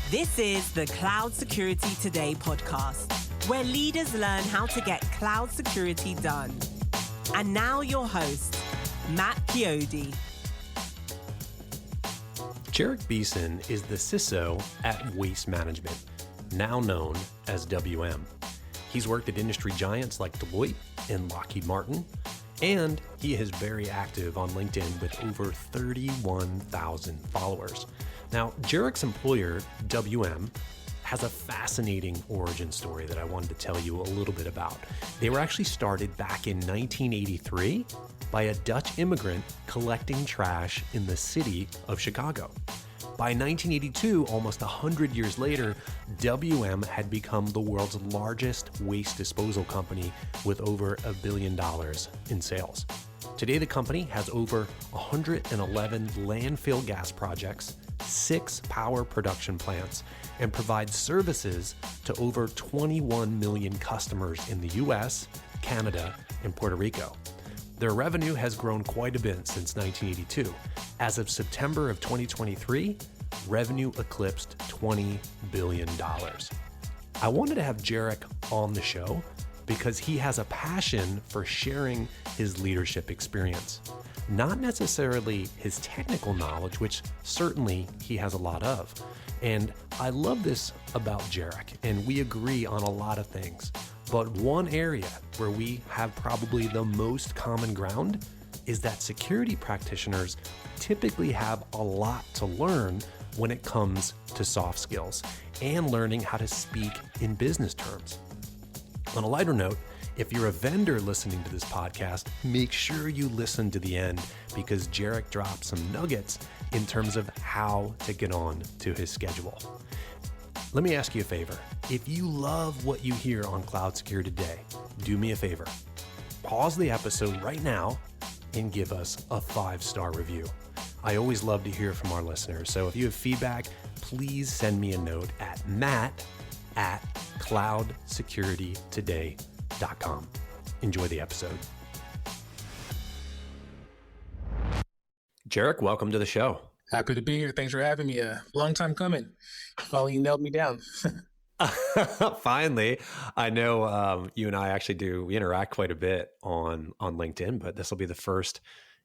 This is the Cloud Security Today podcast, where leaders learn how to get cloud security done. And now your host, Matt Chiodi. Jerich Beason is the CISO at Waste Management, now known as WM. He's worked at industry giants like Deloitte and Lockheed Martin, and he is very active on LinkedIn with over 31,000 followers. Now, Jerich's employer, WM, has a fascinating origin story that I wanted to tell you a little bit about. They were actually started back in 1983 by a Dutch immigrant collecting trash in the city of Chicago. By 1982, almost 100 years later, WM had become the world's largest waste disposal company with over $1 billion in sales. Today, the company has over 111 landfill gas projects, 6 power production plants, and provides services to over 21 million customers in the US, Canada, and Puerto Rico. Their revenue has grown quite a bit since 1982. As of September of 2023, revenue eclipsed $20 billion. I wanted to have Jerich on the show because he has a passion for sharing his leadership experience. Not necessarily his technical knowledge, which certainly he has a lot of. And I love this about Jerich, and we agree on a lot of things. But one area where we have probably the most common ground is that security practitioners typically have a lot to learn when it comes to soft skills and learning how to speak in business terms. On a lighter note, if you're a vendor listening to this podcast, make sure you listen to the end because Jerich drops some nuggets in terms of how to get on to his schedule. Let me ask you a favor. If you love what you hear on Cloud Security Today, do me a favor. Pause the episode right now and give us a 5-star review. I always love to hear from our listeners. So if you have feedback, please send me a note at matt@cloudsecuritytoday.com. Enjoy the episode. Jerich, welcome to the show. Happy to be here. Thanks for having me. A long time coming. Finally nailed me down. Finally. I know you and I actually we interact quite a bit on LinkedIn, but this will be the first,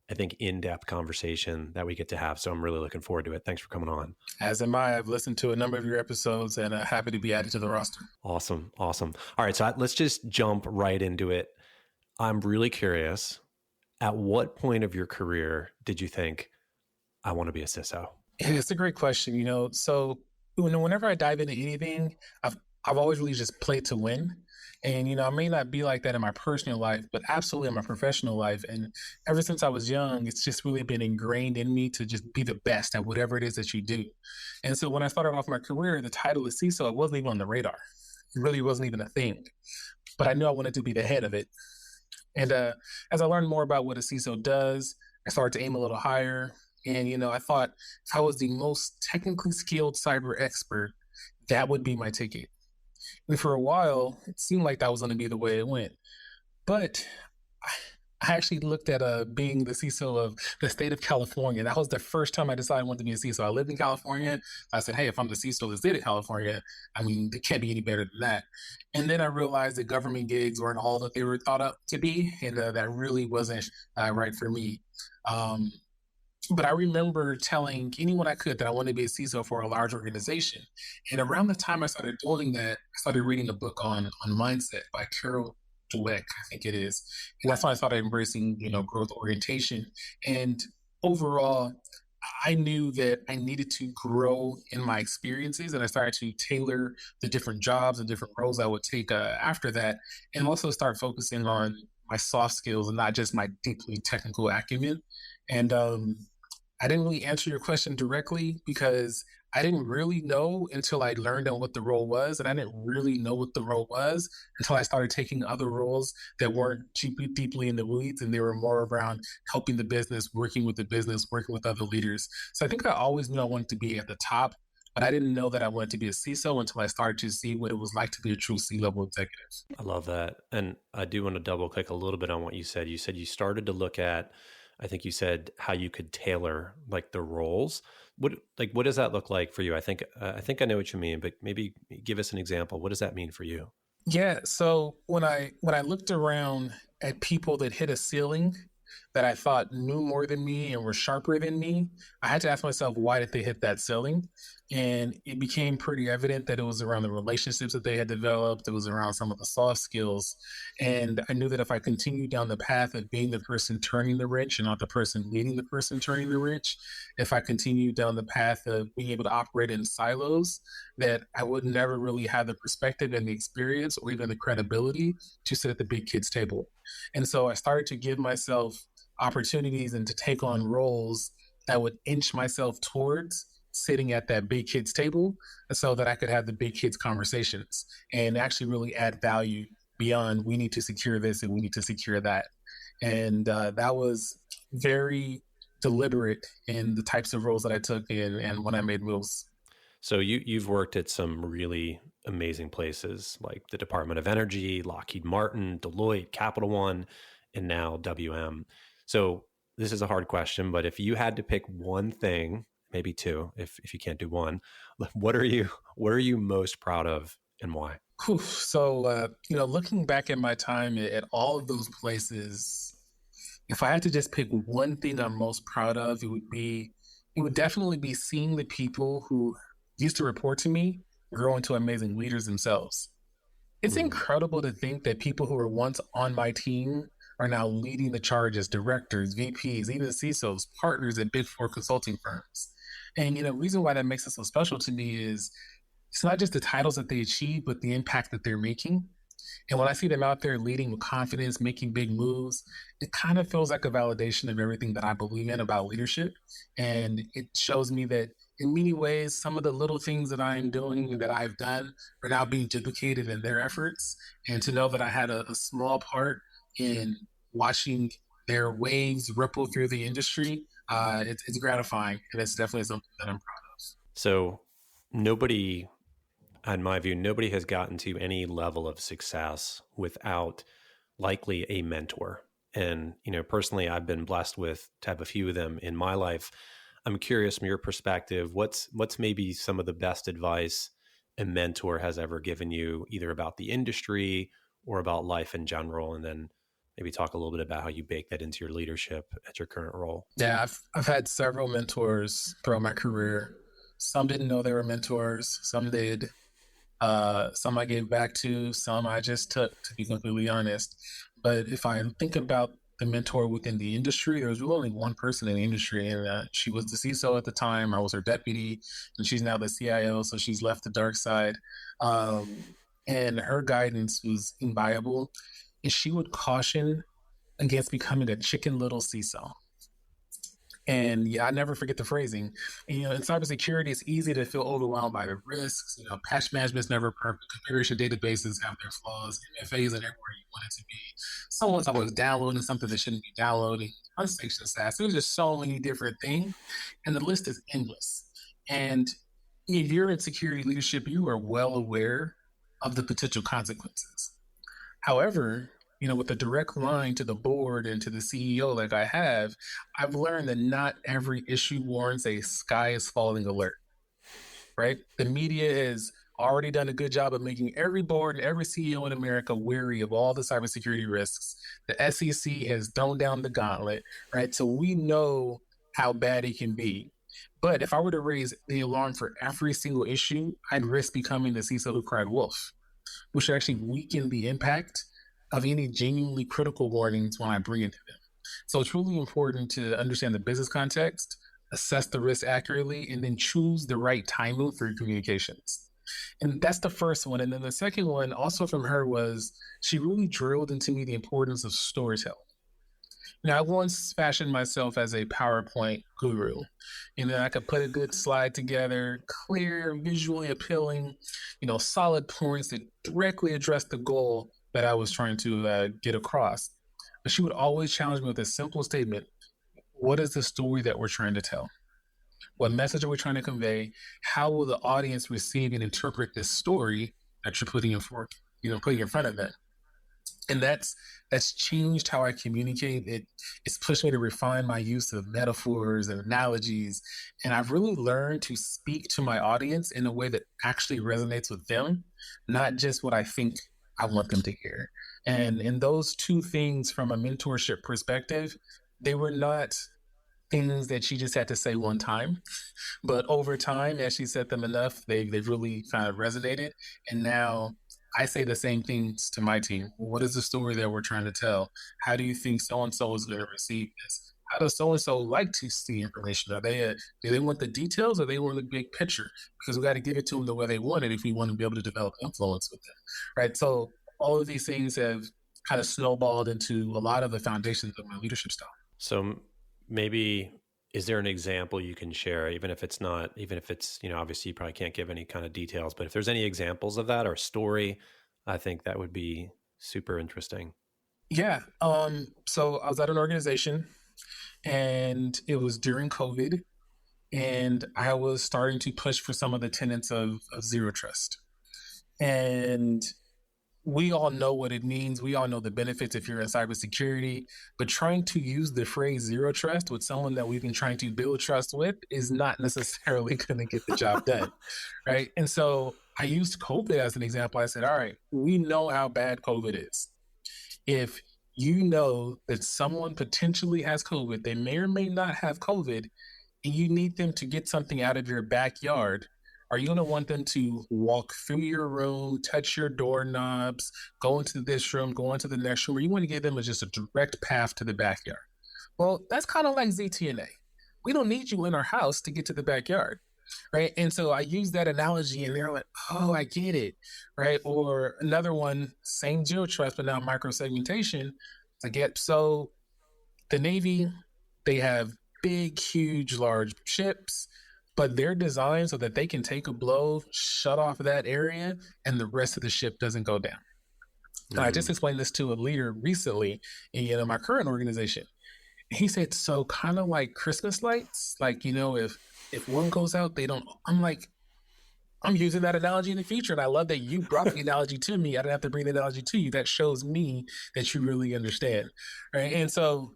I think, in-depth conversation that we get to have. So I'm really looking forward to it. Thanks for coming on. As am I. I've listened to a number of your episodes and happy to be added to the roster. Awesome. All right. So let's just jump right into it. I'm really curious, at what point of your career did you think, I want to be a CISO? It's a great question. So whenever I dive into anything, I've always really just played to win. And, I may not be like that in my personal life, but absolutely in my professional life. And ever since I was young, it's just really been ingrained in me to just be the best at whatever it is that you do. And so when I started off my career, the title of CISO, it wasn't even on the radar. It really wasn't even a thing. But I knew I wanted to be the head of it. And as I learned more about what a CISO does, I started to aim a little higher. And, I thought if I was the most technically skilled cyber expert, that would be my ticket. And for a while, it seemed like that was going to be the way it went. But I actually looked at being the CISO of the state of California. That was the first time I decided I wanted to be a CISO. I lived in California. I said, hey, if I'm the CISO of the state of California, it can't be any better than that. And then I realized that government gigs weren't all that they were thought up to be. And that really wasn't right for me. But I remember telling anyone I could that I wanted to be a CISO for a large organization. And around the time I started doing that, I started reading a book on mindset by Carol Dweck, I think it is. And that's when I started embracing, growth orientation. And overall, I knew that I needed to grow in my experiences, and I started to tailor the different jobs and different roles I would take after that, and also start focusing on my soft skills and not just my deeply technical acumen. And I didn't really answer your question directly because I didn't really know until I learned on what the role was. And I didn't really know what the role was until I started taking other roles that weren't too deeply in the weeds. And they were more around helping the business, working with other leaders. So I think I always knew I wanted to be at the top, but I didn't know that I wanted to be a CISO until I started to see what it was like to be a true C-level executive. I love that. And I do want to double click a little bit on what you said. You said you started to look at, I think you said, how you could tailor like the roles. What does that look like for you? I think I know what you mean, but maybe give us an example. What does that mean for you? Yeah. So when I looked around at people that hit a ceiling that I thought knew more than me and were sharper than me, I had to ask myself, why did they hit that ceiling? And it became pretty evident that it was around the relationships that they had developed. It was around some of the soft skills. And I knew that if I continued down the path of being the person turning the wrench and not the person leading the person turning the wrench, if I continued down the path of being able to operate in silos, that I would never really have the perspective and the experience or even the credibility to sit at the big kids table. And so I started to give myself opportunities and to take on roles that would inch myself towards sitting at that big kids table so that I could have the big kids conversations and actually really add value beyond we need to secure this and we need to secure that. And that was very deliberate in the types of roles that I took in and when I made moves. So you've worked at some really amazing places like the Department of Energy, Lockheed Martin, Deloitte, Capital One, and now WM. So this is a hard question, but if you had to pick one thing, maybe two, if you can't do one, what are you most proud of and why? Whew. So, looking back at my time at all of those places, if I had to just pick one thing I'm most proud of, it would definitely be seeing the people who used to report to me grow into amazing leaders themselves. It's Mm. incredible to think that people who were once on my team are now leading the charge as directors, VPs, even CISOs, partners at big four consulting firms. And, the reason why that makes it so special to me is it's not just the titles that they achieve, but the impact that they're making. And when I see them out there leading with confidence, making big moves, it kind of feels like a validation of everything that I believe in about leadership. And it shows me that in many ways, some of the little things that I am doing that I've done are now being duplicated in their efforts. And to know that I had a small part in watching their waves ripple through the industry, it's gratifying. And it's definitely something that I'm proud of. So nobody, in my view, nobody has gotten to any level of success without likely a mentor. And, personally, I've been blessed to have a few of them in my life. I'm curious from your perspective, what's maybe some of the best advice a mentor has ever given you, either about the industry or about life in general? And then maybe talk a little bit about how you bake that into your leadership at your current role. Yeah, I've had several mentors throughout my career. Some didn't know they were mentors, some did. Some I gave back to, some I just took, to be completely honest. But if I think about the mentor within the industry, there was really only one person in the industry, and she was the CISO at the time. I was her deputy, and she's now the CIO, so she's left the dark side. Um, and her guidance was invaluable. And she would caution against becoming a chicken little CISO. And yeah, I never forget the phrasing. And, in cybersecurity, it's easy to feel overwhelmed by the risks. Patch management's never perfect. Configuration databases have their flaws. MFAs are everywhere you want it to be. Someone's always downloading something that shouldn't be downloading. Unsanctioned SaaS. There's just so many different things, and the list is endless. And if you're in security leadership, you are well aware of the potential consequences. However, with a direct line to the board and to the CEO like I have, I've learned that not every issue warrants a sky is falling alert, right? The media has already done a good job of making every board and every CEO in America wary of all the cybersecurity risks. The SEC has thrown down the gauntlet, right? So we know how bad it can be. But if I were to raise the alarm for every single issue, I'd risk becoming the CISO who cried wolf, which would actually weaken the impact of any genuinely critical warnings when I bring it to them. So it's really important to understand the business context, assess the risk accurately, and then choose the right timing for your communications. And that's the first one. And then the second one, also from her, was she really drilled into me the importance of storytelling. Now, I once fashioned myself as a PowerPoint guru. I could put a good slide together, clear, visually appealing, solid points that directly address the goal that I was trying to get across. But she would always challenge me with a simple statement. What is the story that we're trying to tell? What message are we trying to convey? How will the audience receive and interpret this story that you're putting in front of them? And that's changed how I communicate. It's pushed me to refine my use of metaphors and analogies. And I've really learned to speak to my audience in a way that actually resonates with them, not just what I think I want them to hear. And in those two things from a mentorship perspective, they were not things that she just had to say one time. But over time, as she said them enough, they've really kind of resonated. And now I say the same things to my team. What is the story that we're trying to tell? How do you think so and so is going to receive this? How does so and so like to see information? Do they want the details or they want the big picture? Because we got to give it to them the way they want it if we want to be able to develop influence with them, right? So all of these things have kind of snowballed into a lot of the foundations of my leadership style. So maybe, is there an example you can share, even if it's, obviously you probably can't give any kind of details, but if there's any examples of that or story, I think that would be super interesting. Yeah. So I was at an organization and it was during COVID, and I was starting to push for some of the tenets of zero trust. And we all know what it means. We all know the benefits if you're in cybersecurity, but trying to use the phrase zero trust with someone that we've been trying to build trust with is not necessarily going to get the job done, right? And so I used COVID as an example. I said, all right, we know how bad COVID is. If you know that someone potentially has COVID, they may or may not have COVID, and you need them to get something out of your backyard, are you going to want them to walk through your room, touch your doorknobs, go into this room, go into the next room, or you want to give them just a direct path to the backyard? Well, that's kind of like ZTNA. We don't need you in our house to get to the backyard, right? And so I use that analogy and they're like, oh, I get it, right? Or another one, same zero trust, but now microsegmentation. I get, so the Navy, they have big, huge, large ships, but they're designed so that they can take a blow, shut off that area, and the rest of the ship doesn't go down. And I just explained this to a leader recently in my current organization. He said, so kind of like Christmas lights, like, if one goes out, they don't. I'm like, I'm using that analogy in the future. And I love that you brought the analogy to me. I didn't have to bring the analogy to you. That shows me that you really understand, right? And so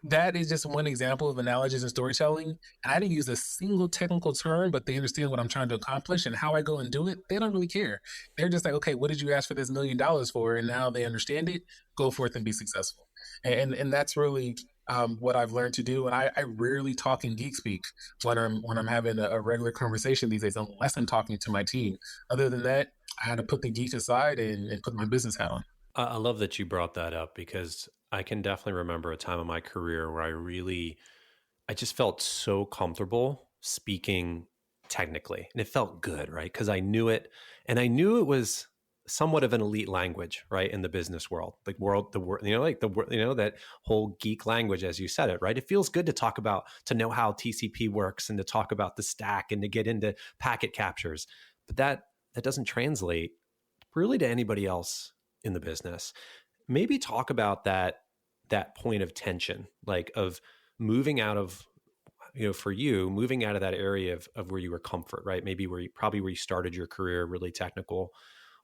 that is just one example of analogies and storytelling. And I didn't use a single technical term, but they understand what I'm trying to accomplish and how I go and do it. They don't really care. They're just like, okay, what did you ask for this $1 million for? And now they understand it. Go forth and be successful. And that's really what I've learned to do. And I rarely talk in geek speak when I'm having a regular conversation these days, unless I'm talking to my team. Other than that, I had to put the geek aside and put my business hat on. I love that you brought that up, because I can definitely remember a time in my career where I just felt so comfortable speaking technically, and it felt good, right? Because I knew it, and I knew it was somewhat of an elite language, right? In the business world, that whole geek language, as you said it, right? It feels good to talk about, to know how TCP works and to talk about the stack and to get into packet captures, but that doesn't translate really to anybody else in the business. Maybe talk about that point of tension, like of moving out of, for you, moving out of that area of where you were comfort, right? Maybe where you started your career, really technical.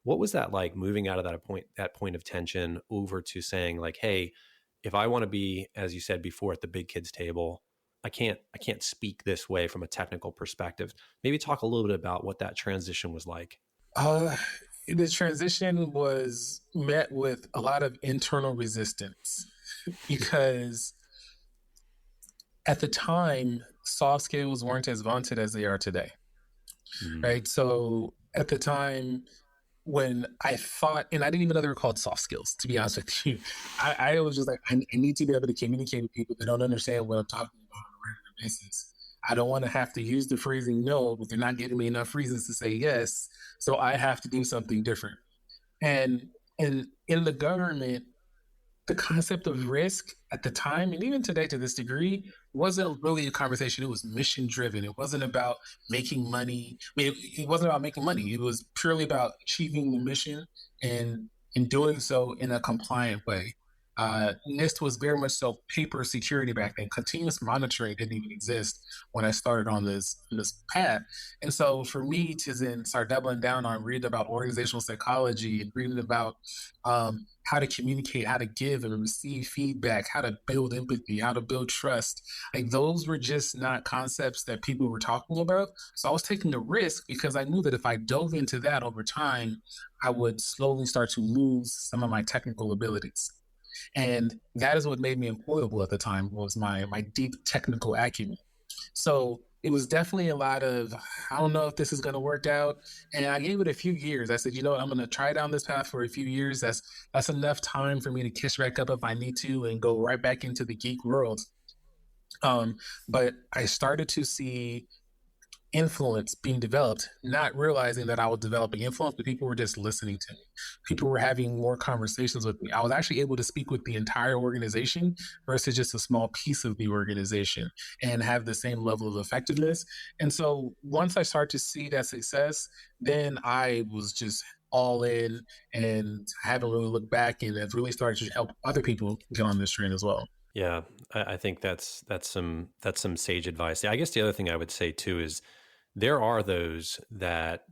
What was that like, moving out of that point of tension over to saying like, hey, if I want to be, as you said before, at the big kids table, I can't speak this way from a technical perspective. Maybe talk a little bit about what that transition was like. The transition was met with a lot of internal resistance because at the time, soft skills weren't as vaunted as they are today, right? So at the time when I thought, and I didn't even know they were called soft skills, to be honest with you, I was just like, I need to be able to communicate with people that don't understand what I'm talking about on a regular basis. I don't want to have to use the phrasing no, but they're not giving me enough reasons to say yes. So I have to do something different. And in the government, the concept of risk at the time, and even today to this degree, wasn't really a conversation. It was mission driven. It wasn't about making money. It wasn't about making money. It was purely about achieving the mission and in doing so in a compliant way. NIST was very much so paper security back then. Continuous monitoring didn't even exist when I started on this path. And so for me to then start doubling down on reading about organizational psychology and reading about how to communicate, how to give and receive feedback, how to build empathy, how to build trust, like those were just not concepts that people were talking about. So I was taking a risk because I knew that if I dove into that over time, I would slowly start to lose some of my technical abilities. And that is what made me employable at the time, was my deep technical acumen. So it was definitely a lot of, I don't know if this is going to work out. And I gave it a few years. I said, you know what, I'm going to try down this path for a few years. That's enough time for me to kiss back up if I need to and go right back into the geek world. But I started to see influence being developed, not realizing that I was developing influence, but people were just listening to me. People were having more conversations with me. I was actually able to speak with the entire organization versus just a small piece of the organization and have the same level of effectiveness. And so once I started to see that success, then I was just all in and I haven't really looked back, and have really started to help other people get on this train as well. Yeah, I think that's some sage advice. I guess the other thing I would say too is there are those that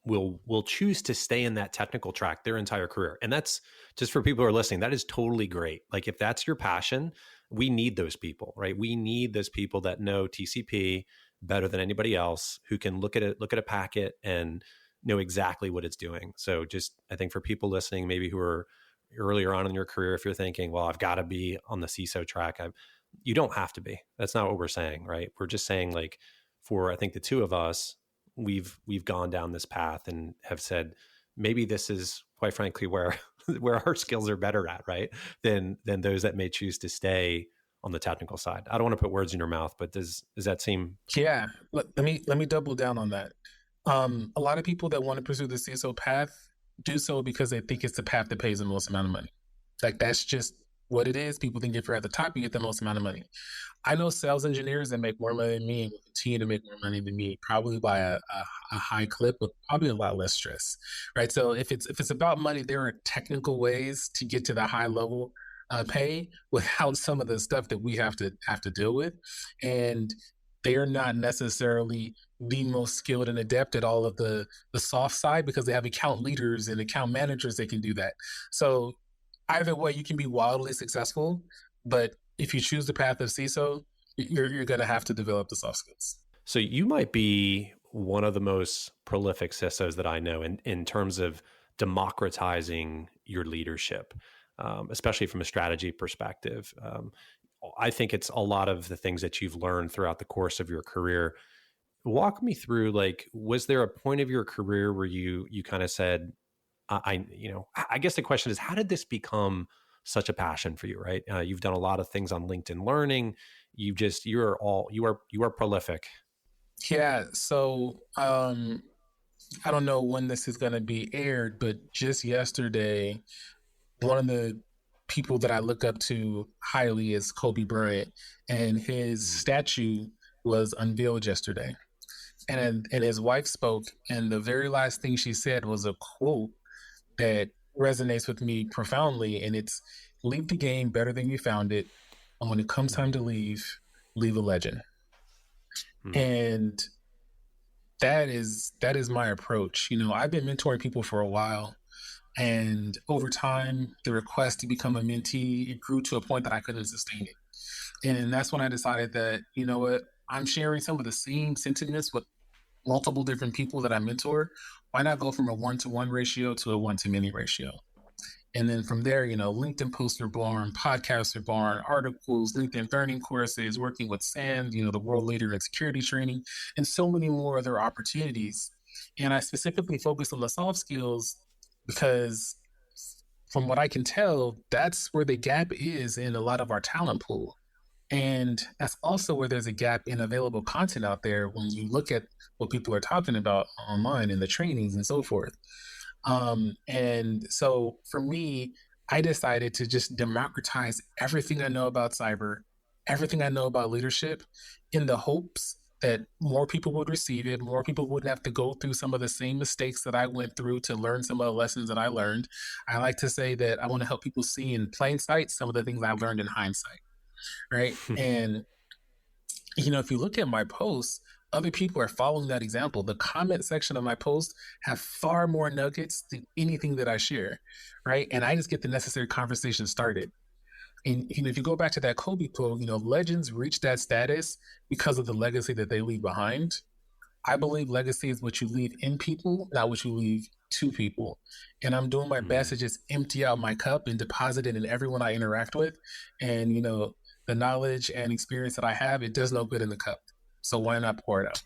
will choose to stay in that technical track their entire career. And that's just for people who are listening, that is totally great. Like if that's your passion, we need those people, right? We need those people that know TCP better than anybody else, who can look at a packet and know exactly what it's doing. So just, I think for people listening, maybe who are earlier on in your career, if you're thinking, well, I've got to be on the CISO track, you don't have to be. That's not what we're saying, right? We're just saying, like, for I think the two of us, we've gone down this path and have said maybe this is, quite frankly, where our skills are better at, right? Than those that may choose to stay on the technical side. I don't want to put words in your mouth, but does that seem? Yeah, let me double down on that. A lot of people that want to pursue the CISO path do so because they think it's the path that pays the most amount of money. Like that's just what it is. People think if you're at the top, you get the most amount of money. I know sales engineers that make more money than me and will continue to make more money than me, probably by a high clip, but probably a lot less stress, right? So if it's about money, there are technical ways to get to the high level pay without some of the stuff that we have to deal with, and they are not necessarily the most skilled and adept at all of the soft side because they have account leaders and account managers that can do that. So either way, you can be wildly successful, but if you choose the path of CISO, you're going to have to develop the soft skills. So you might be one of the most prolific CISOs that I know in terms of democratizing your leadership, especially from a strategy perspective. I think it's a lot of the things that you've learned throughout the course of your career. Walk me through, like, was there a point of your career where you kind of said, I guess the question is, how did this become such a passion for you, right? You've done a lot of things on LinkedIn Learning. You are prolific. Yeah. So I don't know when this is going to be aired, but just yesterday, one of the people that I look up to highly is Kobe Bryant, and his statue was unveiled yesterday. And his wife spoke, and the very last thing she said was a quote that resonates with me profoundly, and it's, leave the game better than you found it, and when it comes time to leave a legend. And that is my approach. I've been mentoring people for a while, and over time the request to become a mentee, it grew to a point that I couldn't sustain it. And that's when I decided that, you know what, I'm sharing some of the same sentiments with multiple different people that I mentor. Why not go from a 1-to-1 ratio to a 1-to-many ratio? And then from there, LinkedIn posts are born, podcasts are born, articles, LinkedIn learning courses, working with SAND, the world leader in security training, and so many more other opportunities. And I specifically focus on the soft skills because from what I can tell, that's where the gap is in a lot of our talent pool. And that's also where there's a gap in available content out there when you look at what people are talking about online and the trainings and so forth. And so for me, I decided to just democratize everything I know about cyber, everything I know about leadership, in the hopes that more people would receive it, more people wouldn't have to go through some of the same mistakes that I went through to learn some of the lessons that I learned. I like to say that I want to help people see in plain sight some of the things I learned in hindsight, right? And if you look at my posts, other people are following that example. The comment section of my post have far more nuggets than anything that I share, right? And I just get the necessary conversation started. And if you go back to that Kobe quote, legends reach that status because of the legacy that they leave behind. I believe legacy is what you leave in people, not what you leave to people. And I'm doing my best to just empty out my cup and deposit it in everyone I interact with. And, the knowledge and experience that I have, it does no good in the cup. So why not pour it out?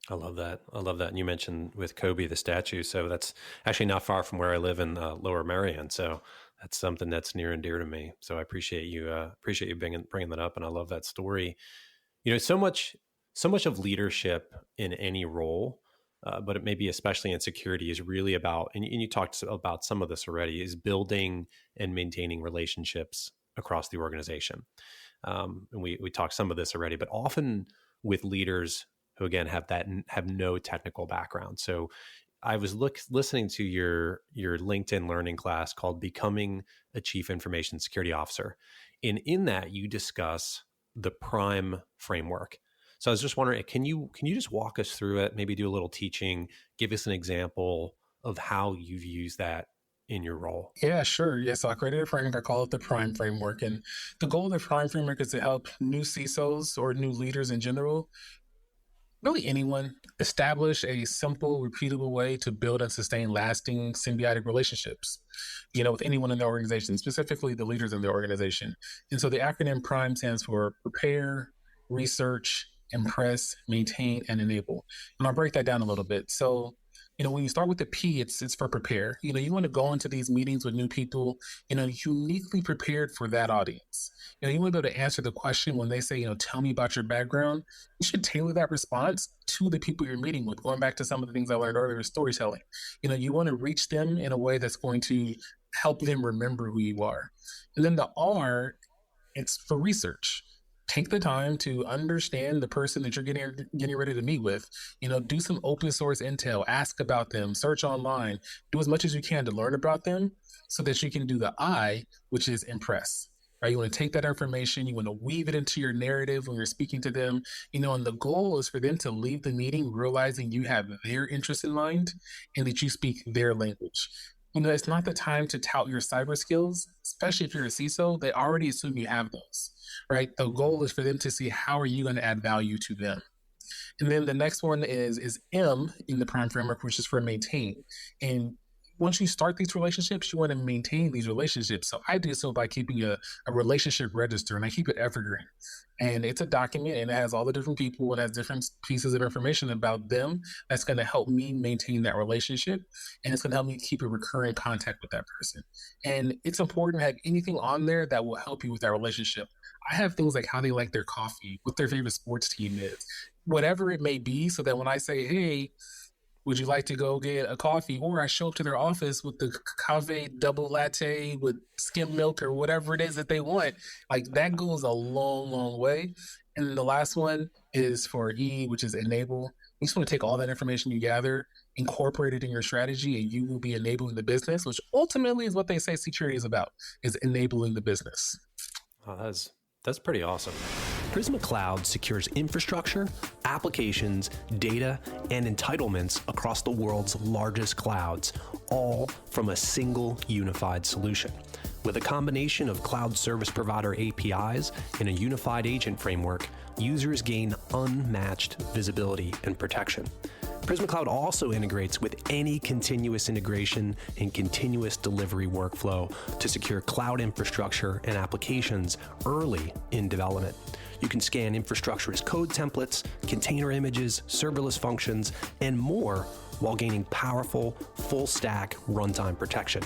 I love that. I love that. And you mentioned with Kobe, the statue. So that's actually not far from where I live in Lower Merion. So that's something that's near and dear to me. So I appreciate you bringing that up. And I love that story. So much of leadership in any role, but it may be especially in security, is really about, and you talked about some of this already, is building and maintaining relationships across the organization. And we talked some of this already, but often with leaders who, again, have no technical background. So I was listening to your LinkedIn learning class called Becoming a Chief Information Security Officer. And in that, you discuss the PRIME framework. So I was just wondering, can you just walk us through it, maybe do a little teaching, give us an example of how you've used that in your role? Yeah, sure. Yeah, so I created a framework. I call it the PRIME framework. And the goal of the PRIME framework is to help new CISOs or new leaders in general, really anyone, establish a simple, repeatable way to build and sustain lasting symbiotic relationships, with anyone in the organization, specifically the leaders in the organization. And so the acronym PRIME stands for prepare, research, impress, maintain, and enable. And I'll break that down a little bit. So, when you start with the P, it's for prepare. You want to go into these meetings with new people, uniquely prepared for that audience. You want to be able to answer the question when they say, tell me about your background. You should tailor that response to the people you're meeting with. Going back to some of the things I learned earlier, storytelling. You want to reach them in a way that's going to help them remember who you are. And then the R, it's for research. Take the time to understand the person that you're getting ready to meet with. Do some open source intel, ask about them, search online, do as much as you can to learn about them so that you can do the I, which is impress. Right? You want to take that information, you want to weave it into your narrative when you're speaking to them, and the goal is for them to leave the meeting realizing you have their interest in mind and that you speak their language. It's not the time to tout your cyber skills, especially if you're a CISO. They already assume you have those, right? The goal is for them to see how are you going to add value to them. And then the next one is M in the PRIME framework, which is for maintain. And once you start these relationships, you want to maintain these relationships. So I do so by keeping a relationship register, and I keep it evergreen. And it's a document, and it has all the different people, and has different pieces of information about them that's going to help me maintain that relationship, and it's going to help me keep a recurring contact with that person. And it's important to have anything on there that will help you with that relationship. I have things like how they like their coffee, what their favorite sports team is, whatever it may be, so that when I say, hey, would you like to go get a coffee? Or I show up to their office with the cafe double latte with skim milk or whatever it is that they want. Like that goes a long, long way. And then the last one is for E, which is enable. You just want to take all that information you gather, incorporate it in your strategy, and you will be enabling the business, which ultimately is what they say security is about, is enabling the business. Oh, that's pretty awesome. Prisma Cloud secures infrastructure, applications, data, and entitlements across the world's largest clouds, all from a single unified solution. With a combination of cloud service provider APIs and a unified agent framework, users gain unmatched visibility and protection. Prisma Cloud also integrates with any continuous integration and continuous delivery workflow to secure cloud infrastructure and applications early in development. You can scan infrastructure as code templates, container images, serverless functions, and more while gaining powerful, full-stack runtime protection.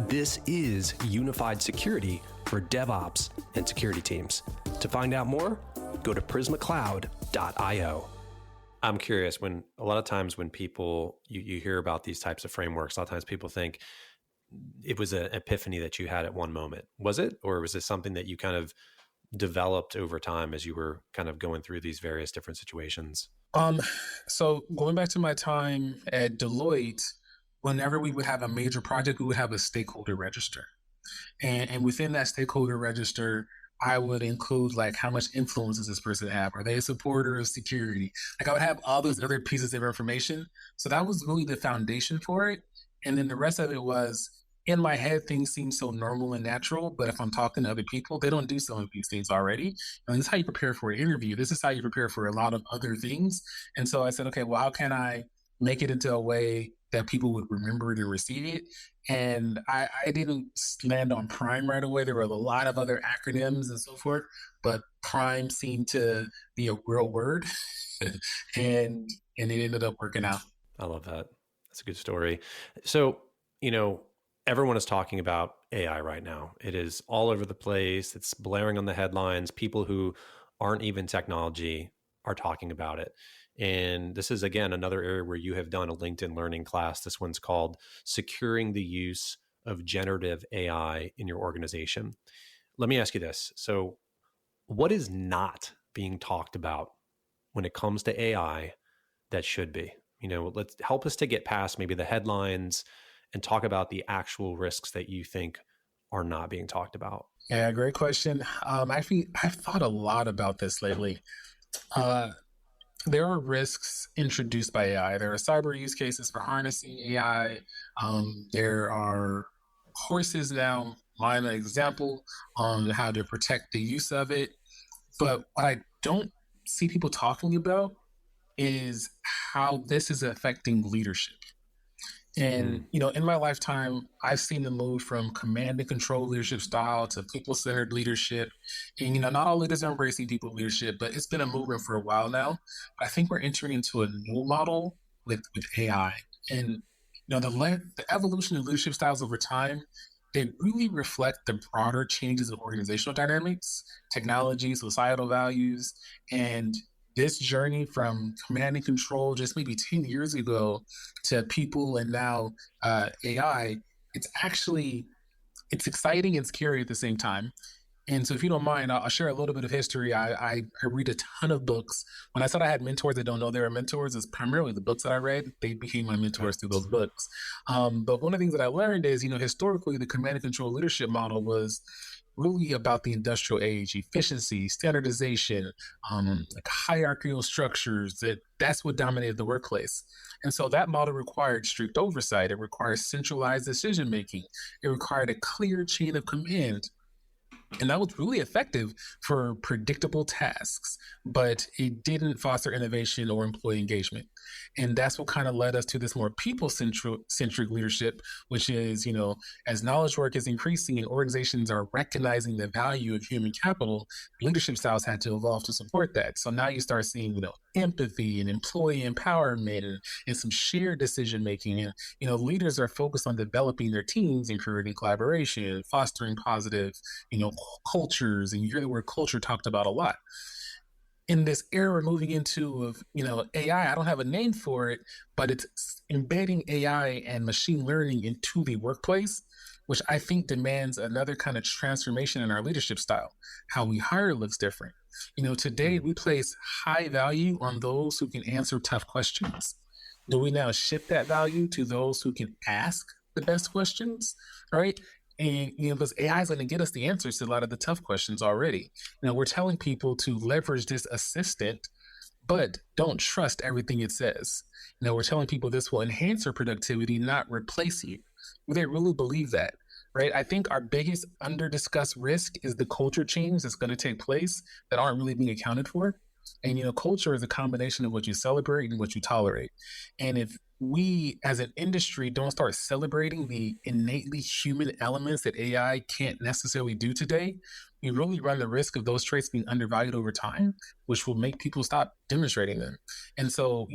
This is unified security for DevOps and security teams. To find out more, go to prismacloud.io. I'm curious, when a lot of times when people, you hear about these types of frameworks, a lot of times people think it was an epiphany that you had at one moment. Was it? Or was it something that you kind of developed over time as you were kind of going through these various different situations? Um, so going back to my time at Deloitte, whenever we would have a major project, we would have a stakeholder register. And within that stakeholder register, I would include like how much influence does this person have? Are they a supporter of security? Like I would have all those other pieces of information. So that was really the foundation for it. And then the rest of it was in my head, things seem so normal and natural. But if I'm talking to other people, they don't do some of these things already. And this is how you prepare for an interview. This is how you prepare for a lot of other things. And so I said, okay, well, how can I make it into a way that people would remember it and receive it? And I didn't land on Prime right away. There were a lot of other acronyms and so forth, but Prime seemed to be a real word, and it ended up working out. I love that. That's a good story. So, you know, everyone is talking about AI right now. It is all over the place. It's blaring on the headlines. People who aren't even technology are talking about it. And this is, again, another area where you have done a LinkedIn learning class. This one's called Securing the Use of Generative AI in Your Organization. Let me ask you this. So, what is not being talked about when it comes to AI that should be? You know, let's help us to get past maybe the headlines and talk about the actual risks that you think are not being talked about. Yeah, great question. Actually, I've thought a lot about this lately. Uh, there are risks introduced by AI. There are cyber use cases for harnessing AI. There are courses now, mine an example on how to protect the use of it. But what I don't see people talking about is how this is affecting leadership. And, in my lifetime, I've seen the move from command and control leadership style to people centered leadership. And, not all leaders are embracing people leadership, but it's been a movement for a while now. I think we're entering into a new model with AI. And, the evolution of leadership styles over time, they really reflect the broader changes in organizational dynamics, technology, societal values, and this journey from command and control just maybe 10 years ago to people and now AI, it's exciting and scary at the same time. And so if you don't mind, I'll share a little bit of history. I read a ton of books. When I said I had mentors that don't know they were mentors, it's primarily the books that I read. They became my mentors through those books. But one of the things that I learned is, historically, the command and control leadership model was really about the industrial age, efficiency, standardization, like hierarchical structures. That's what dominated the workplace. And so that model required strict oversight. It required centralized decision making. It required a clear chain of command, and that was really effective for predictable tasks, but it didn't foster innovation or employee engagement. And that's what kind of led us to this more people-centric leadership, which is, as knowledge work is increasing and organizations are recognizing the value of human capital, leadership styles had to evolve to support that. So now you start seeing, empathy and employee empowerment and some shared decision-making. And, leaders are focused on developing their teams and creating collaboration, fostering positive, cultures. And you hear the word culture talked about a lot. In this era moving into of AI, I don't have a name for it, but it's embedding AI and machine learning into the workplace, which I think demands another kind of transformation in our leadership style. How we hire looks different. Today we place high value on those who can answer tough questions. Do we now shift that value to those who can ask the best questions, right? And, because AI is going to get us the answers to a lot of the tough questions already. We're telling people to leverage this assistant, but don't trust everything it says. We're telling people this will enhance your productivity, not replace you. They really believe that, right? I think our biggest under-discussed risk is the culture change that's going to take place that aren't really being accounted for. And, culture is a combination of what you celebrate and what you tolerate. And if we as an industry don't start celebrating the innately human elements that AI can't necessarily do today, we really run the risk of those traits being undervalued over time, which will make people stop demonstrating them. And so,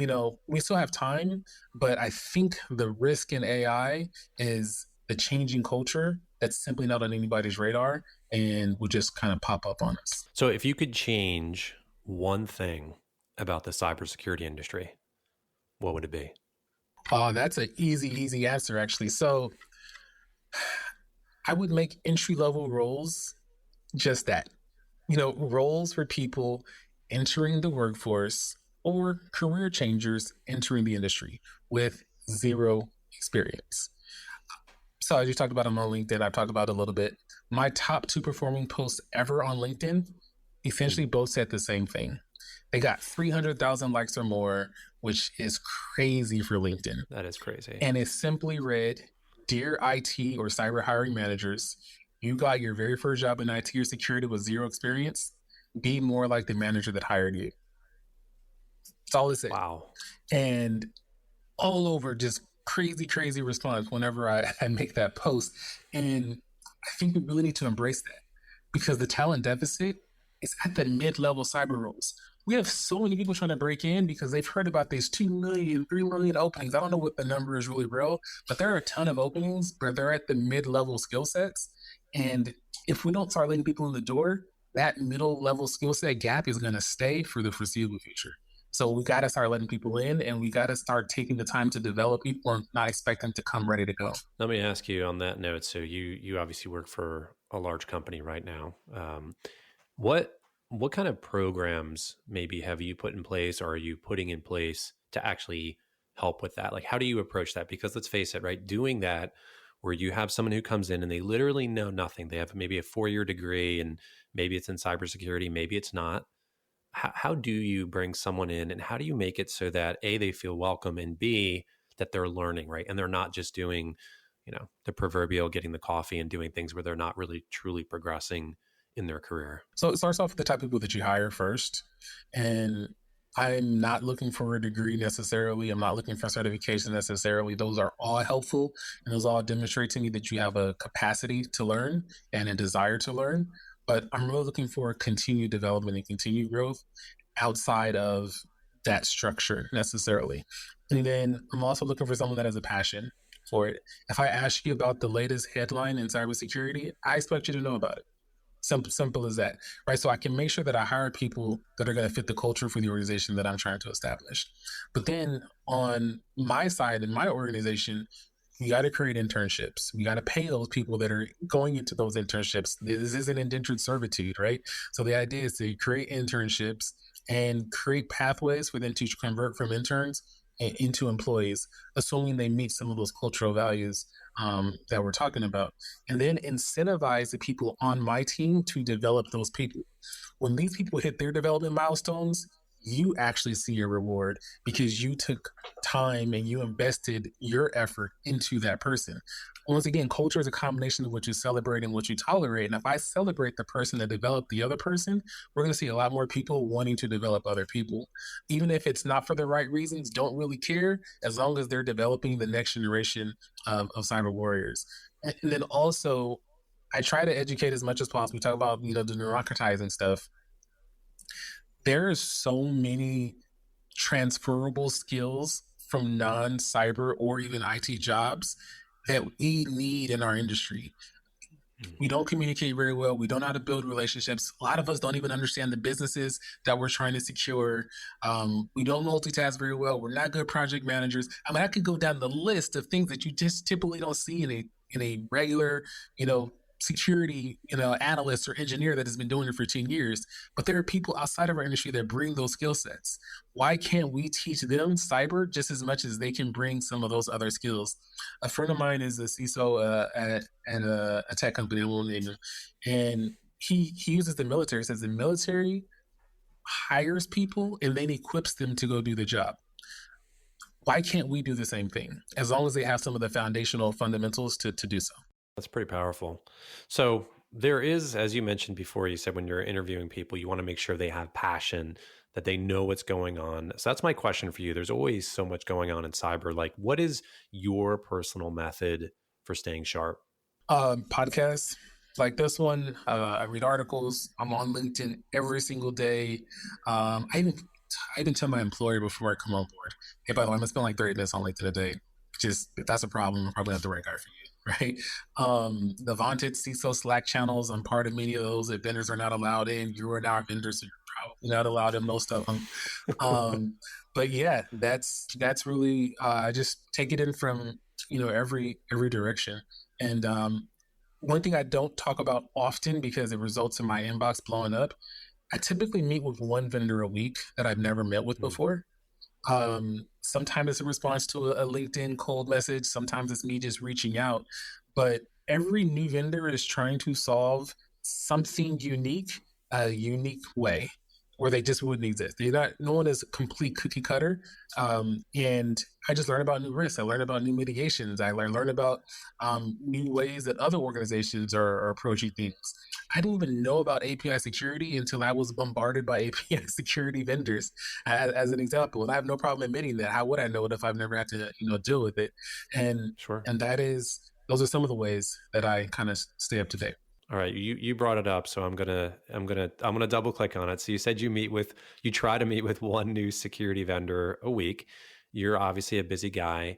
we still have time, but I think the risk in AI is the changing culture that's simply not on anybody's radar and will just kind of pop up on us. So if you could change one thing about the cybersecurity industry, what would it be? Oh, that's an easy answer, actually. So I would make entry-level roles just that, roles for people entering the workforce or career changers entering the industry with zero experience. So as you talked about on LinkedIn, I've talked about it a little bit. My top 2 performing posts ever on LinkedIn essentially both said the same thing. They got 300,000 likes or more, which is crazy for LinkedIn. That is crazy. And it simply read, "Dear IT or cyber hiring managers, you got your very first job in IT or security with zero experience. Be more like the manager that hired you." That's all it said. Wow. And all over, just crazy response whenever I make that post. And I think we really need to embrace that, because the talent deficit is at the mid-level cyber roles. We have so many people trying to break in because they've heard about these 2 million, 3 million openings. I don't know what the number is really real, but there are a ton of openings, but they're at the mid-level skill sets. And if we don't start letting people in the door, that middle-level skill set gap is going to stay for the foreseeable future. So we got to start letting people in, and we got to start taking the time to develop people and not expect them to come ready to go. Let me ask you on that note. So you obviously work for a large company right now. What kind of programs maybe have you put in place, or are you putting in place to actually help with that? Like, how do you approach that? Because let's face it, right? Doing that where you have someone who comes in and they literally know nothing. They have maybe a 4-year degree, and maybe it's in cybersecurity, maybe it's not. How do you bring someone in, and how do you make it so that A, they feel welcome, and B, that they're learning, right? And they're not just doing, the proverbial getting the coffee and doing things where they're not really truly progressing in their career. So it starts off with the type of people that you hire first. And I'm not looking for a degree necessarily. I'm not looking for certification necessarily. Those are all helpful, and those all demonstrate to me that you have a capacity to learn and a desire to learn. But I'm really looking for continued development and continued growth outside of that structure necessarily. And then I'm also looking for someone that has a passion for it. If I ask you about the latest headline in cybersecurity, I expect you to know about it. Simple as that, right? So I can make sure that I hire people that are going to fit the culture for the organization that I'm trying to establish. But then on my side, in my organization, you got to create internships. We got to pay those people that are going into those internships. This isn't indentured servitude, right? So the idea is to create internships and create pathways for them to convert from interns into employees, assuming they meet some of those cultural values that we're talking about. And then incentivize the people on my team to develop those people. When these people hit their development milestones, you actually see a reward because you took time and you invested your effort into that person. Once again, culture is a combination of what you celebrate and what you tolerate. And if I celebrate the person that developed the other person, we're going to see a lot more people wanting to develop other people. Even if it's not for the right reasons, don't really care, as long as they're developing the next generation of cyber warriors. And then also, I try to educate as much as possible. We talk about, the democratizing stuff. There's so many transferable skills from non-cyber or even IT jobs that we need in our industry. We don't communicate very well. We don't know how to build relationships. A lot of us don't even understand the businesses that we're trying to secure. We don't multitask very well. We're not good project managers. I mean, I could go down the list of things that you just typically don't see in a regular, security, analyst or engineer that has been doing it for 10 years. But there are people outside of our industry that bring those skill sets. Why can't we teach them cyber just as much as they can bring some of those other skills? A friend of mine is a CISO at a tech company, I won't name him, and he uses the military. He says the military hires people and then equips them to go do the job. Why can't we do the same thing, as long as they have some of the foundational fundamentals to do so? That's pretty powerful. So there is, as you mentioned before, you said when you're interviewing people, you want to make sure they have passion, that they know what's going on. So that's my question for you. There's always so much going on in cyber. Like, what is your personal method for staying sharp? Podcasts like this one. I read articles. I'm on LinkedIn every single day. I even tell my employer before I come on board, hey, by the way, I'm going to spend like 30 minutes on LinkedIn a day. Just, if that's a problem, I'm probably not the right guy for you. Right. The vaunted CISO Slack channels, I'm part of many of those that vendors are not allowed in. You are now a vendor, so you're probably not allowed in most of them. But yeah, that's really, I just take it in from, every direction. And one thing I don't talk about often because it results in my inbox blowing up, I typically meet with one vendor a week that I've never met with before. Sometimes it's a response to a LinkedIn cold message. Sometimes it's me just reaching out. But every new vendor is trying to solve something unique, a unique way where they just wouldn't exist. No one is a complete cookie cutter. And I just learn about new risks. I learn about new mitigations. I learn about new ways that other organizations are approaching things. I didn't even know about API security until I was bombarded by API security vendors, as an example. And I have no problem admitting that. How would I know it if I've never had to, deal with it? And Sure. and those are some of the ways that I kind of stay up to date. All right, you brought it up, so I'm gonna double click on it. So you said you try to meet with one new security vendor a week. You're obviously a busy guy.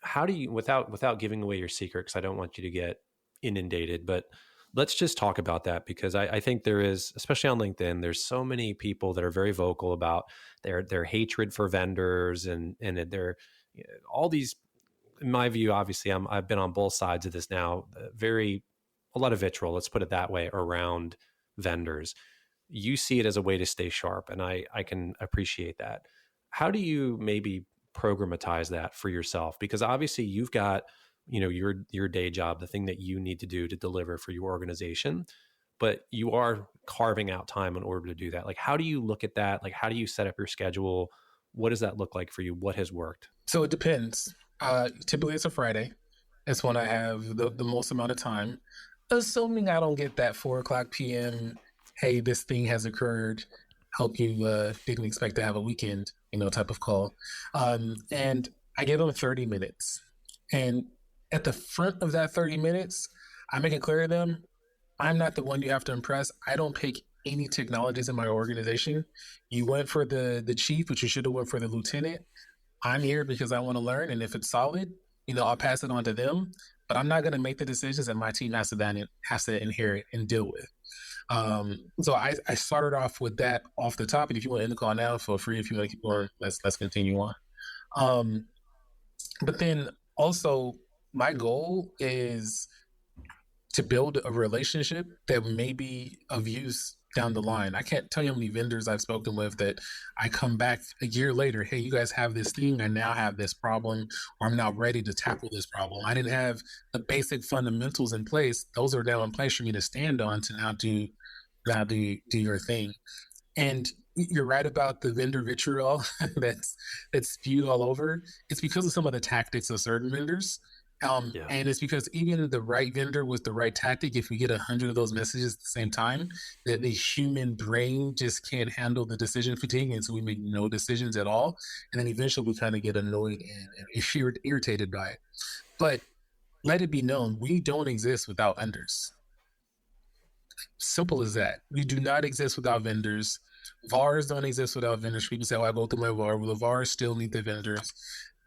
How do you, without giving away your secret, because I don't want you to get inundated, but let's just talk about that, because I think there is, especially on LinkedIn, there's so many people that are very vocal about their hatred for vendors and their all these. In my view, obviously, I've been on both sides of this now. A lot of vitriol, let's put it that way, around vendors. You see it as a way to stay sharp, and I can appreciate that. How do you maybe programatize that for yourself? Because obviously you've got, your day job, the thing that you need to do to deliver for your organization, but you are carving out time in order to do that. Like, how do you look at that? Like, how do you set up your schedule? What does that look like for you? What has worked? So it depends. Typically it's a Friday. It's when I have the most amount of time, assuming I don't get that 4:00 p.m. Hey, this thing has occurred. Hope you didn't expect to have a weekend, type of call. And I give them 30 minutes. And at the front of that 30 minutes, I make it clear to them, I'm not the one you have to impress. I don't pick any technologies in my organization. You went for the chief, but you should have went for the lieutenant. I'm here because I want to learn. And if it's solid, I'll pass it on to them. But I'm not going to make the decisions that my team has to inherit and deal with. So I started off with that off the top. And if you want to end the call now, feel free. If you want to keep going, let's continue on. But then also, my goal is to build a relationship that may be of use down the line. I can't tell you how many vendors I've spoken with that I come back a year later, hey, you guys have this thing, I now have this problem, or I'm now ready to tackle this problem. I didn't have the basic fundamentals in place. Those are now in place for me to stand on to now do your thing. And you're right about the vendor vitriol that's spewed all over. It's because of some of the tactics of certain vendors. And it's because even the right vendor with the right tactic, if we get 100 of those messages at the same time, that the human brain just can't handle the decision fatigue. And so we make no decisions at all. And then eventually we kind of get annoyed and irritated by it. But let it be known, we don't exist without vendors. Simple as that. We do not exist without vendors. VARs don't exist without vendors. People say, I go through my VAR. Well, the VARs still need the vendors.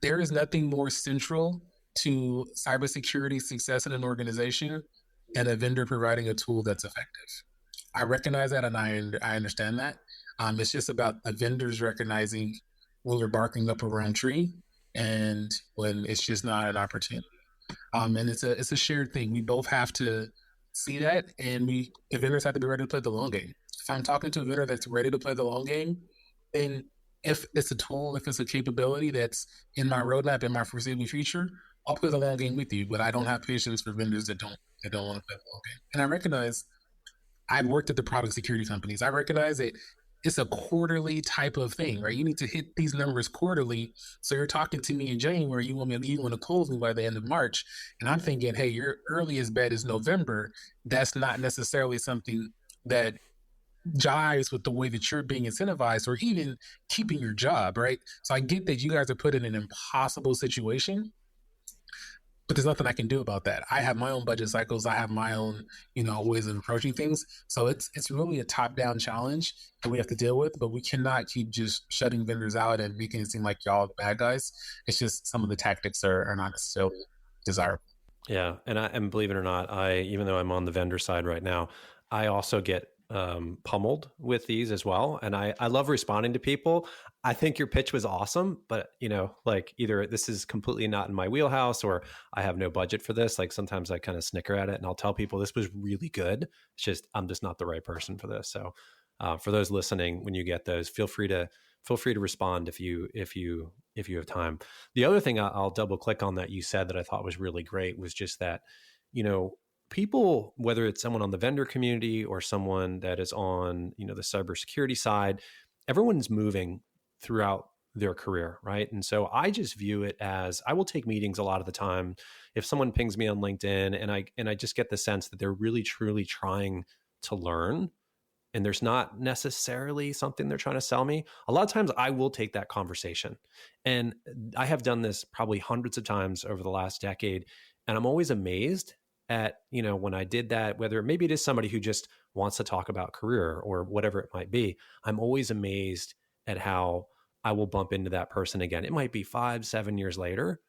There is nothing more central to cybersecurity success in an organization and a vendor providing a tool that's effective. I recognize that and I understand that. It's just about the vendors recognizing when we're barking up a wrong tree and when it's just not an opportunity. And it's a shared thing. We both have to see that, and the vendors have to be ready to play the long game. If I'm talking to a vendor that's ready to play the long game, then if it's a tool, if it's a capability that's in my roadmap, in my foreseeable future, I'll play the long game with you. But I don't have patience for vendors that don't want to play the long game. And I recognize I've worked at the product security companies. I recognize that it's a quarterly type of thing, right? You need to hit these numbers quarterly. So you're talking to me in January, you want to close me by the end of March. And I'm thinking, hey, your earliest bet is November. That's not necessarily something that jives with the way that you're being incentivized or even keeping your job, right? So I get that you guys are put in an impossible situation, but there's nothing I can do about that. I have my own budget cycles. I have my own, ways of approaching things. So it's really a top-down challenge that we have to deal with, but we cannot keep just shutting vendors out and making it seem like y'all are the bad guys. It's just some of the tactics are not necessarily desirable. Yeah. And believe it or not, even though I'm on the vendor side right now, I also get pummeled with these as well. And I love responding to people. I think your pitch was awesome, but like either this is completely not in my wheelhouse or I have no budget for this. Like sometimes I kind of snicker at it and I'll tell people this was really good. It's just, I'm just not the right person for this. So For those listening, when you get those, feel free to respond if you have time. The other thing I'll double click on that you said that I thought was really great was just that, people, whether it's someone on the vendor community or someone that is on, the cybersecurity side, everyone's moving throughout their career, right? And so I just view it as, I will take meetings a lot of the time. If someone pings me on LinkedIn and I just get the sense that they're really truly trying to learn, and there's not necessarily something they're trying to sell me, a lot of times I will take that conversation. And I have done this probably hundreds of times over the last decade. And I'm always amazed at, when I did that, whether maybe it is somebody who just wants to talk about career or whatever it might be, I'm always amazed at how I will bump into that person again. It might be 5-7 years later,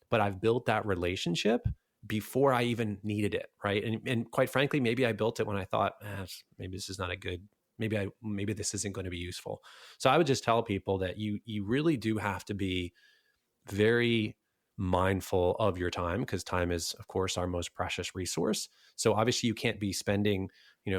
but I've built that relationship before I even needed it, right? And quite frankly, maybe I built it when I thought, maybe this is not a good, maybe this isn't going to be useful. So I would just tell people that you really do have to be very mindful of your time, because time is, of course, our most precious resource. So obviously you can't be spending,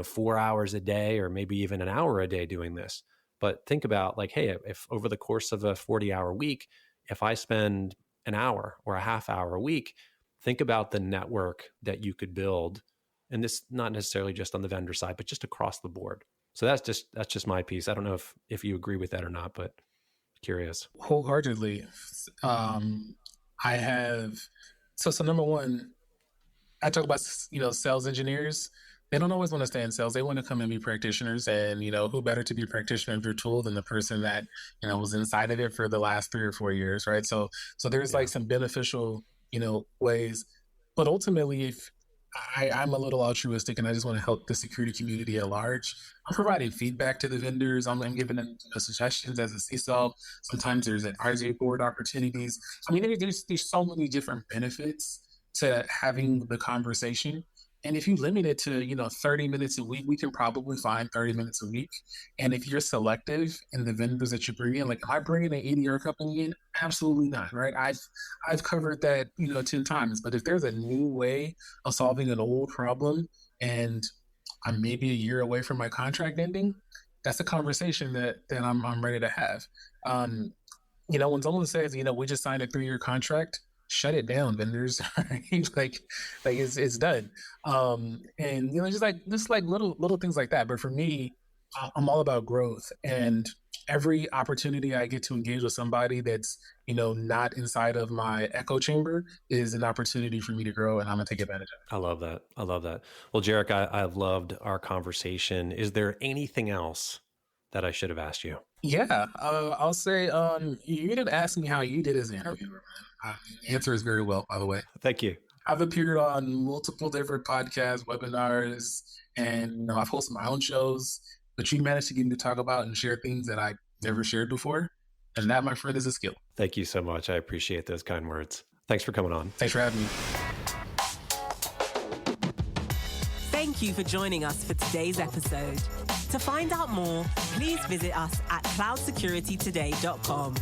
4 hours a day or maybe even an hour a day doing this. But think about like, hey, if over the course of a 40-hour week, if I spend an hour or a half hour a week, think about the network that you could build. And this not necessarily just on the vendor side, but just across the board. So that's just my piece. I don't know if you agree with that or not, but curious. Wholeheartedly. I have, so number one, I talk about, sales engineers. They don't always want to stay in sales. They want to come and be practitioners, and, who better to be a practitioner of your tool than the person that, was inside of it for the last 3 or 4 years. Right. So there's like some beneficial, ways, but ultimately if I'm a little altruistic and I just want to help the security community at large, I'm providing feedback to the vendors. I'm giving them suggestions as a CISO. Sometimes there's advisory board opportunities. I mean, there's so many different benefits to having the conversation. And if you limit it to, 30 minutes a week, we can probably find 30 minutes a week. And if you're selective in the vendors that you bring in, like, am I bringing an EDR company in? Absolutely not, right? I've covered that, 10 times. But if there's a new way of solving an old problem and I'm maybe a year away from my contract ending, that's a conversation that I'm ready to have. When someone says, we just signed a 3-year contract, shut it down, vendors. like it's done. And just like little things like that. But for me, I'm all about growth, and every opportunity I get to engage with somebody that's not inside of my echo chamber is an opportunity for me to grow, and I'm gonna take advantage of it. I love that. Well, Jerich, I've loved our conversation. Is there anything else that I should have asked you? Yeah, I'll say you didn't ask me how you did as an interviewer. The answer is very well, by the way. Thank you. I've appeared on multiple different podcasts, webinars, and I've hosted my own shows. But you managed to get me to talk about and share things that I never shared before, and that, my friend, is a skill. Thank you so much. I appreciate those kind words. Thanks for coming on. Thanks for having me. Thank you for joining us for today's episode. To find out more, please visit us at cloudsecuritytoday.com